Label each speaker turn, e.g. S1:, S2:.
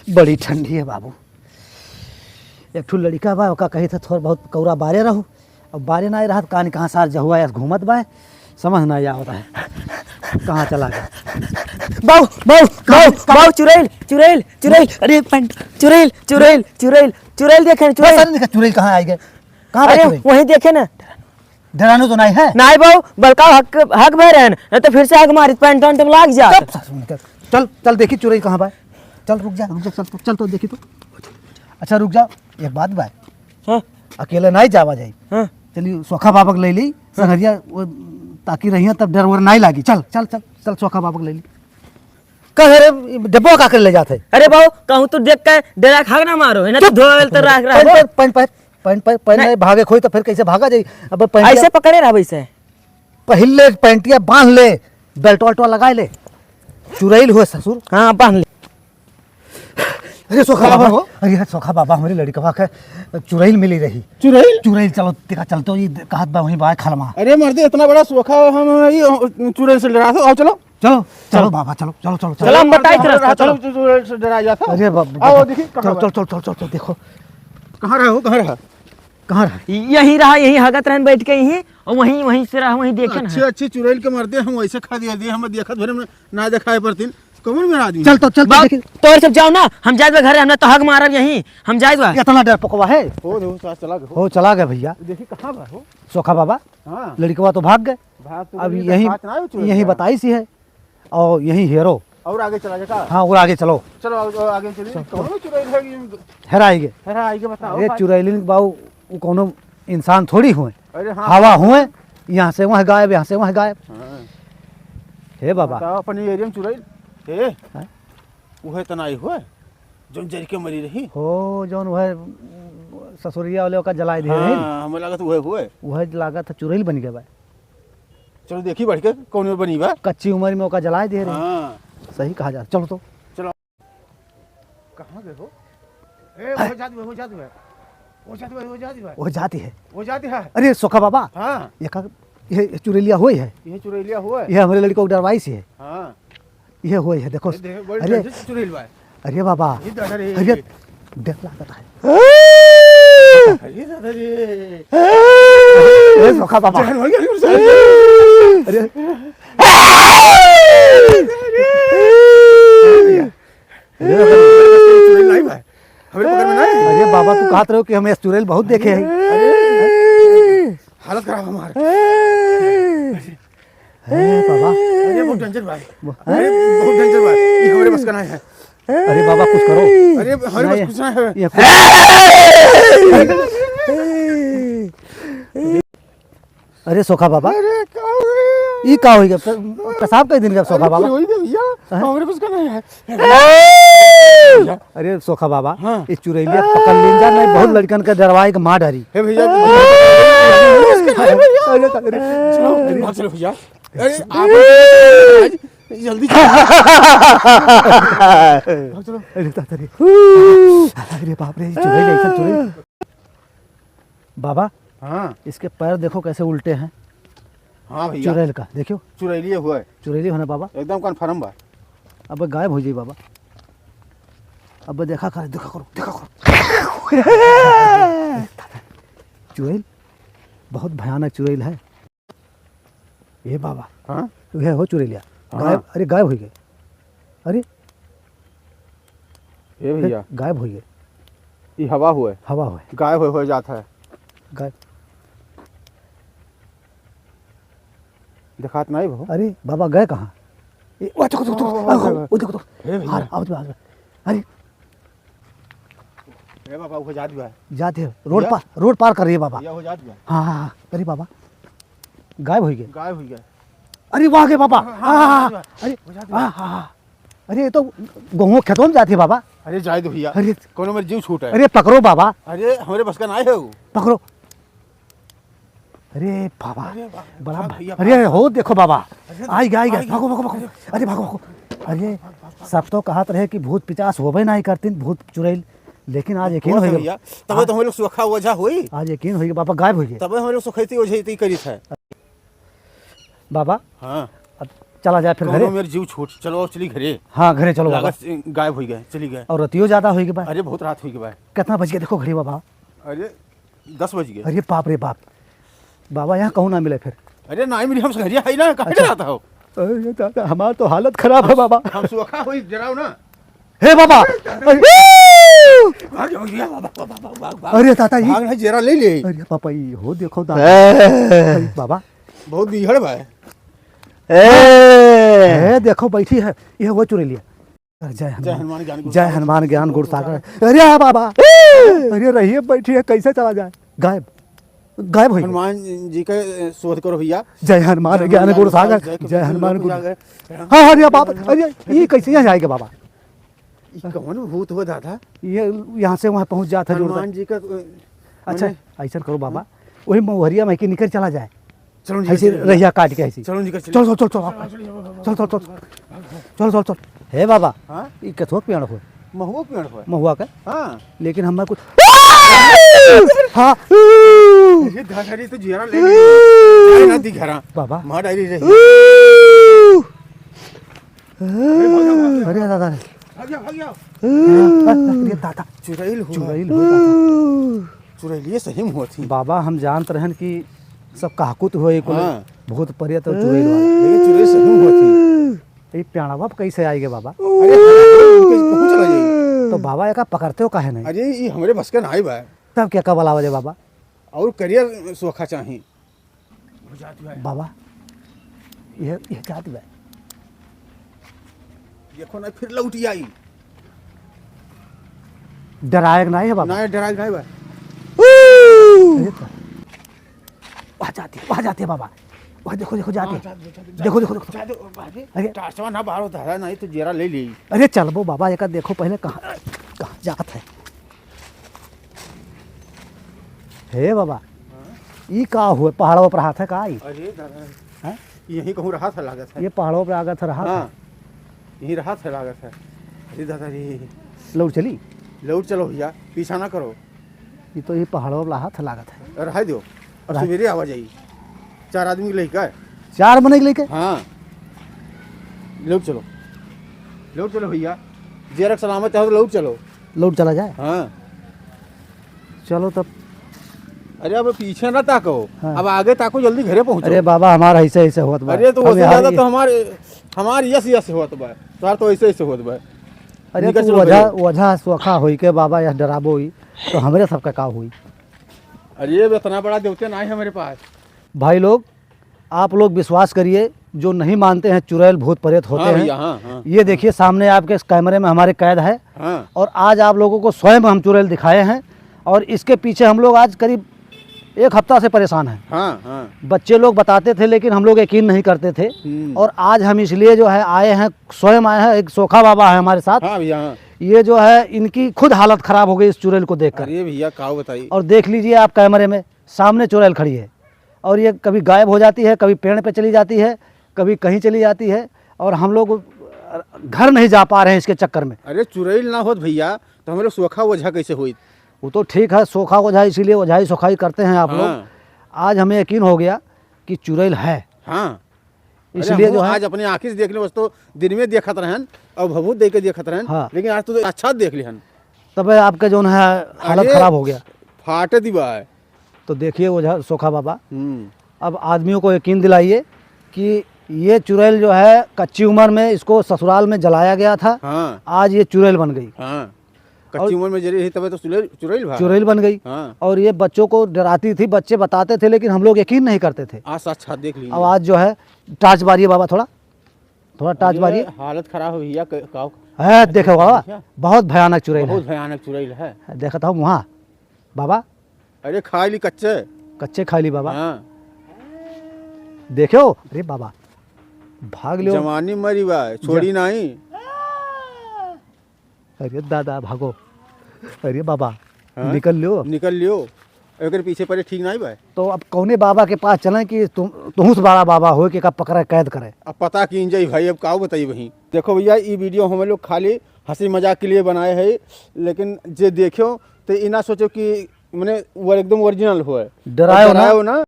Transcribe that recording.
S1: बड़ी ठंडी है बाबू। एक ठू लड़का बा ओका कही था थोड़ा बहुत कौरा बारे रहो, अब बारे ना रहा कहानी कहाँ सार जहुआ या घूमत बा, समझ ना आवता है कहाँ चला गया।
S2: बाऊ बाऊ बाऊ बाऊ चुड़ैल चुड़ैल चुड़ैल, अरे पंट चुड़ैल चुड़ैल चुड़ैल चुड़ैल देखे चुड़ैल।
S1: चुड़ैल कहाँ आई गए? कहाँ
S2: अरे वही देखे ना,
S1: डरानो तो नहीं है।
S2: नहीं बाऊ बड़का हक हक भर है तो फिर से हक मारी पैंट वैंट में लाग जा।
S1: चल चल देखी चुड़ैल कहाँ बा, चल रुक जा चल तो देखी तो। अच्छा रुक जा, एक बात बा,
S2: हाँ
S1: अकेले नहीं जावा जाई।
S2: हाँ
S1: चलिए सोखा बाबा ले ली संगरिया, वो ताकि रही तब डर वर नहीं लागी। चल चल चल चल सोखा बाबा ले ली। कह डब्बो का कर ले जाते।
S2: अरे बाऊ कहूँ तू देख के डरा खाग ना मारो है ना, तो धोल तो राख रहा
S1: पैन भागे खोई तो फिर कैसे भागा जाई। अब
S2: ऐसे पकड़े रहा वैसे
S1: पहले पैंटिया बांध ले, बेल्ट वेल्ट लगा ले। चुड़ैल हुए ससुर।
S2: हाँ बांध ले।
S1: अरे सोखा बाबा हो, अरे सोखा बाबा हमारी लड़का के चुड़ैल मिली रही।
S3: चुड़ैल
S1: चुड़ैल चलो तेरा चलतो ये कहत बा वहीं बा खलमा।
S3: अरे मर्दे इतना बड़ा सोखा हम चुड़ैल से डरा था। आओ चलो
S1: चलो चलो बाबा चलो चलो चलो
S2: चलो हम बताई
S3: चलो चुड़ैल से डरा जाता।
S1: अरे बाबा
S3: आओ देखिए
S1: चलो चलो चलो चलो चलो देखो
S3: कहाँ रहा हो, कहाँ रहा
S1: कहाँ रहा।
S2: यही रहा, यही हगत रहन बैठ के यही, और वहीं वहीं से रहा, वहीं देखे
S3: अच्छी अच्छी चुड़ैल के मर्दे हम वैसे खा दिए हम देखत भरे ना दिखाए पड़ती कौन मेरा आदमी।
S1: चल तो चल तो देखी
S2: तो सब जाओ ना, हम जाए घर, हमने तो हग मारब यहीं, हम जाए
S1: इतना डर पकवा है।
S3: हो
S1: चला गए भैया।
S3: देखिए कहाँ बा हो।
S1: सोखा बाबा
S3: हाँ
S1: लड़कवा तो भाग गए। अब यही बताई सी है और यही हीरो।
S3: और आगे चला जाएगा।
S1: हाँ और आगे चलो
S3: चलो आगे चलिए। कौन चुड़ैल है
S1: हेराएंगे।
S3: आगे बताओ।
S1: अरे चुड़ैलिन बाबू वो कोनो इंसान थोड़ी हुए,
S3: अरे हाँ
S1: हवा हुए, यहाँ से वहाँ गायब, यहाँ से वहाँ गायब। हे बाबा
S3: बताओ अपन एरिया में चुड़ैल हे वह तनाई हुआ जोन जर के मरी रही
S1: हो, जौन वह ससुरिया वाले का जलाए दे रहे,
S3: हमें लगा तो वह
S1: लगा था चुड़ैल बन गया बा।
S3: चलो देखी बढ़ के कौन में बनी बा।
S1: कच्ची उम्र में ओका जलाए दे रहे।
S3: हाँ
S1: सही कहा जा। चलो तो
S3: चलो कहाँ गए हो। वो जाती है वो जाती है वो जाती है वो जाती है
S1: वो जाती है।
S3: वो जाती है।
S1: अरे सोखा बाबा
S3: हाँ
S1: ये चुड़ैलिया हुई है,
S3: ये चुड़ैलिया हुआ है।
S1: ये हमारे लड़के को डरवाई सी है।
S3: हाँ
S1: ये हुई है देखो।
S3: अरे चुड़ैल बा।
S1: अरे बाबा
S3: अरे
S1: अरे डर लगता है।
S3: अरे दादा रे
S1: अरे सोखा बाबा अरे
S3: चुड़ैल नहीं बा हमारे पकड़ में नहीं।
S1: अरे बाबा तू कहते रहो कि हम चुड़ैल बहुत देखे हैं।
S3: हालत खराब हमारे।
S1: बाबा
S3: अरे बहुत डेंजर बा। अरे बहुत डेंजर बा, ये हमारे बस का नहीं है।
S1: अरे बाबा कुछ करो।
S3: अरे हमारे बस कुछ नहीं है।
S1: ये अरे सोखा बाबा ये का हो गया पेशाब कई दिन का सोखा बाबा।
S3: वही दे भैया हमारे बस का नहीं है।
S1: अरे सोखा बाबा
S3: हाँ।
S1: ये चुड़ैलिया पकड़ लीन जा नहीं, बहुत लड़कन के डरवाए के मार डरी।
S3: हे भैया चलो भैया। अरे आप जल्दी चलो।
S1: अरे बाप रे चुड़ैल ऐसा चुड़ैल। बाबा
S3: हाँ
S1: इसके पैर देखो कैसे उल्टे हैं।
S3: हाँ भैया
S1: चुड़ैल का देखियो,
S3: चुड़ैलिया हुआ है
S1: चुड़ैली होना बाबा।
S3: एकदम कन्फर्म बा।
S1: अब गायब हो जाए बाबा। अब देखा करो चुड़ैल बहुत भयानक चुड़ैल है ये बाबा।
S3: हाँ
S1: यह हो चुड़ैलिया गायब।
S3: हाँ।
S1: अरे गायब हो गए। अरे
S3: ये भैया
S1: गायब हो गए।
S3: ये हवा हुआ है,
S1: हवा हुए
S3: गायब हो जाता है।
S1: गायब।
S3: दिखात नहीं बहु।
S1: अरे बाबा गए कहाँ? वो देखो तो
S3: हे भैया
S1: अरे
S3: हे बाबा वो जात बा।
S1: जाते हैं रोड पार कर रही है बाबा।
S3: भैया हो जात बा।
S1: हाँ अरे बाबा गायब हो गए।
S3: गायब हो गया।
S1: अरे वहाँ गए बाबा। अरे अरे ये तो गेहूँ खेतों में जाती है बाबा।
S3: अरे जाए दो भैया,
S1: अरे
S3: कोनो मेरे जीव छूट है।
S1: अरे पकड़ो बाबा,
S3: अरे हमारे बस का नहीं है वो।
S1: पकड़ो। अरे बाबा
S3: अरे
S1: बड़ा
S3: भैया,
S1: अरे हो देखो बाबा आई गया भागो भागो भागो। अरे भागो। अरे सब तो कहत रहे कि भूत पिचास होबे नहीं करती भूत चुड़ैल, लेकिन आज यकीन हो गया।
S3: तब तो हम लोग सुखा वजह हुई।
S1: आज यकीन हो गया बाबा गायब हो गए।
S3: तब हम लोग सुखैती वजह करी था
S1: बाबा
S3: हाँ।
S1: अब चला जाए फिर
S3: कौनो
S1: घरे।
S3: मेरे जीव छूट चलो चली घरे
S1: हाँ घरे चलो बाबा।
S3: लागत गायब हो गए चली गए।
S1: और रतियो ज्यादा होगी बा।
S3: अरे बहुत रात हुई के भाई।
S1: कितना बज गया देखो घड़ी बाबा।
S3: अरे 10 बज गए।
S1: अरे बाप रे बाप। बाबा यहाँ कहूँ ना मिले फिर।
S3: अरे ना मिली हम घरिया है ना कहाँ जाता हो।
S1: अरे दादा हमारा तो हालत खराब है बाबा।
S3: हम सुखा हुई जराओ ना।
S1: हे बाबा।
S3: भाग जाओ भैया, भाग, भाग, भाग, भाग, भाग।
S1: अरे दादा ये।
S3: भाग नहीं जरा ले ले।
S1: अरे पापा ये हो देखो दादा। बाबा
S3: बहुत बिहड़ भाई।
S1: ए देखो बैठी है ये वो चुरे लिया। अरे जय हनुमान जय हनुमान ज्ञान गुण सागर। अरे हाँ बाबा। अरे रहिए बैठी है कैसे चला जाए। गायब गायब हो गई।
S3: हनुमान जी का शोध करो भैया।
S1: जय हनुमान ज्ञान गुण सागर जय हनुमान गुण। हाँ हाँ अरे बाबा अरे ये कैसे यहाँ जाएगा बाबा।
S3: कौन भूत हो दादा।
S1: ये यहाँ से वहाँ पहुँच जाता है
S3: हनुमान जी का
S1: अच्छा ऐसा करो बाबा वही महुरिया में कि निकल चला जाए।
S3: चलो
S1: ऐसे रहिया काट के ऐसी।
S3: चलो निकल
S1: चल चल चल चल चल चल चल चल चल। हे बाबा
S3: हाँ
S1: ये कथोक पेड़ हो
S3: महुआ पेड़ हो।
S1: महुआ का
S3: हाँ
S1: लेकिन हमारे कुछ हाँ
S3: ये धारी तो जीरा ले गई ना दिखरा
S1: बाबा
S3: मां डायरी रही।
S1: अरे दादा
S3: भाग जाओ
S1: अरे दादा
S3: चुड़ैल हुआ।
S1: चुड़ैल हो दादा।
S3: चुड़ैल ये सही हुआ थी।
S1: बाबा हम जानते रहन कि सब काकुत हुए कुल
S3: हाँ।
S1: भूत परियत तो चुड़ैल वाला
S3: लेकिन चुड़ैल सही हुआ थी।
S1: ये प्याणा बाप कैसे आएगे बाबा।
S3: अरे पहुंच चला जाई।
S1: तो बाबा एका पकड़ते हो काहे नहीं।
S3: अरे ये हमरे बस का नहीं बा।
S1: तब क्या कब अलावा बाबा।
S3: और करियर सोखा चाहिए।
S1: बाबा ये जात बा।
S3: देखो ना फिर लौटी आई।
S1: डराएगा नहीं है बाबा।
S3: ना डरा गए बा।
S1: अरे तो वहाँ जाती है बाबा। वहाँ देखो देखो जाती है। देखो देखो देखो अरे
S3: टासवा ना बाहर होता है नहीं तो जीरा ले ली।
S1: अरे चल वो बाबा एक देखो पहले कहाँ कहाँ जात है। हे बाबा ये का हुए पहाड़ों पर हाथ है का आई।
S3: अरे दादा
S1: हैं?
S3: यही कहूँ रहा था लागत है।
S1: ये पहाड़ों पर आगत रहा
S3: हाँ यही रहा था लागत है। अरे दादा रे
S1: लौट चली।
S3: लौट चलो भैया पीछा ना करो।
S1: ये तो ये पहाड़ों पर हाथ लागत है।
S3: रहा दो और सवेरे आवाज आई 4 आदमी के लेकर।
S1: 4 बने के लेके।
S3: हाँ लौट चलो भैया जेरक सलामत है तो लौट चलो।
S1: लौट चला जाए।
S3: हाँ
S1: चलो तब।
S3: अरे अब पीछे ना ताको।
S1: हाँ।
S3: अब आगे ताको जल्दी घरे पहुंचो।
S1: अरे बाबा हमारा ऐसे ऐसे होत बा।
S3: अरे तो
S1: हम
S3: उससे
S1: यहाँ
S3: ज्यादा
S1: ये-
S3: तो हमारे यस होत बा। तुम्हारा तो ऐसे होत बा।
S1: अरे
S3: निकल
S1: तू
S3: चलो
S1: वजह
S3: घरे।
S1: वजह सोखा हुई के बाबा यह डराबो हुई तो हमरे सबका का हुई।
S3: अरे ये इतना बड़ा देवते ना है हमारे पास।
S1: भाई लोग आप लोग विश्वास करिए जो नहीं मानते हैं चुड़ैल भूत प्रेत होते
S3: हाँ
S1: हैं।
S3: भैया हाँ हाँ
S1: ये देखिए सामने आपके इस कैमरे में हमारे कैद है
S3: हाँ
S1: और आज आप लोगों को स्वयं हम चुड़ैल दिखाए हैं और इसके पीछे हम लोग आज करीब 1 हफ्ता से परेशान हैं।
S3: हाँ हाँ।
S1: बच्चे लोग बताते थे लेकिन हम लोग यकीन नहीं करते थे और आज हम इसलिए जो है आए हैं स्वयं आए हैं। एक सोखा बाबा है हमारे साथ।
S3: हाँ भैया हाँ।
S1: ये जो है इनकी खुद हालत खराब हो गई इस चुड़ैल को देखकर।
S3: अरे भैया काऊ बताइए।
S1: और देख लीजिए आप कैमरे में सामने चुड़ैल खड़ी है और ये कभी गायब हो जाती है, कभी पेड़ पे चली जाती है, कभी कहीं चली जाती है और हम लोग घर नहीं जा पा रहे हैं इसके चक्कर में।
S3: अरे चुड़ैल ना होत भैया तो हमारे सोखा वजह कैसे हुई।
S1: वो तो ठीक है सोखा ओझा इसीलिए ओझाई सोखाई करते हैं आप लोग।
S3: हाँ।
S1: आज हमें यकीन हो गया कि चुड़ैल है।
S3: हाँ
S1: इसलिए जो है
S3: आज अपनी आँखी से देख ले। बस तो दिन में देखत रहन और भभूत देख के देखत रहन।
S1: हाँ।
S3: लेकिन आज तो अच्छा देख लिहन।
S1: तब आपके जो है हालत
S3: अरे,
S1: खराब हो गया।
S3: फाटे दिवा है।
S1: तो देखिए ओझा सोखा बाबा
S3: हम्म।
S1: अब आदमियों को यकीन दिलाइए कि ये चुड़ैल जो है कच्ची उम्र में इसको ससुराल में जलाया गया था।
S3: हाँ
S1: आज ये चुड़ैल बन गई।
S3: हाँ कच्ची उम्र में जरी रही तब तो चुड़ैल भाग।
S1: चुड़ैल बन गई
S3: हाँ
S1: और ये बच्चों को डराती थी। बच्चे बताते थे लेकिन हम लोग यकीन नहीं करते थे।
S3: आज साक्षात देख लीजिए।
S1: अब आज जो है टार्च मारिए बाबा थोड़ा टार्च मारिए।
S3: अरे, हालत खराब हो भैया काऊ।
S1: है देखो बाबा बहुत भयानक चुड़ैल
S3: बहुत
S1: है।
S3: भयानक चुड़ैल है।
S1: देखा था वहाँ बाबा
S3: अरे खा ली कच्चे।
S1: कच्चे खा ली बाबा।
S3: हाँ
S1: देखो अरे बाबा भाग लियो।
S3: जवानी मरी बा छोड़ी नहीं।
S1: अरे दादा भागो। अरे बाबा
S3: हाँ?
S1: निकल लियो।
S3: निकल लियो अगर पीछे पड़े ठीक नहीं बा।
S1: तो अब कौने बाबा के पास चलें कि तुम से बड़ा बाबा हो कि का पकड़े कैद करे।
S3: अब पता कीन जाई भाई। अब काऊ बताइए वहीं। देखो भैया ये वीडियो हम लोग खाली हंसी मजाक के लिए बनाए हैं लेकिन जे देखो तो इना सोचो कि मैंने वो एकदम ओरिजिनल हो।
S1: डरायो ना।
S3: ना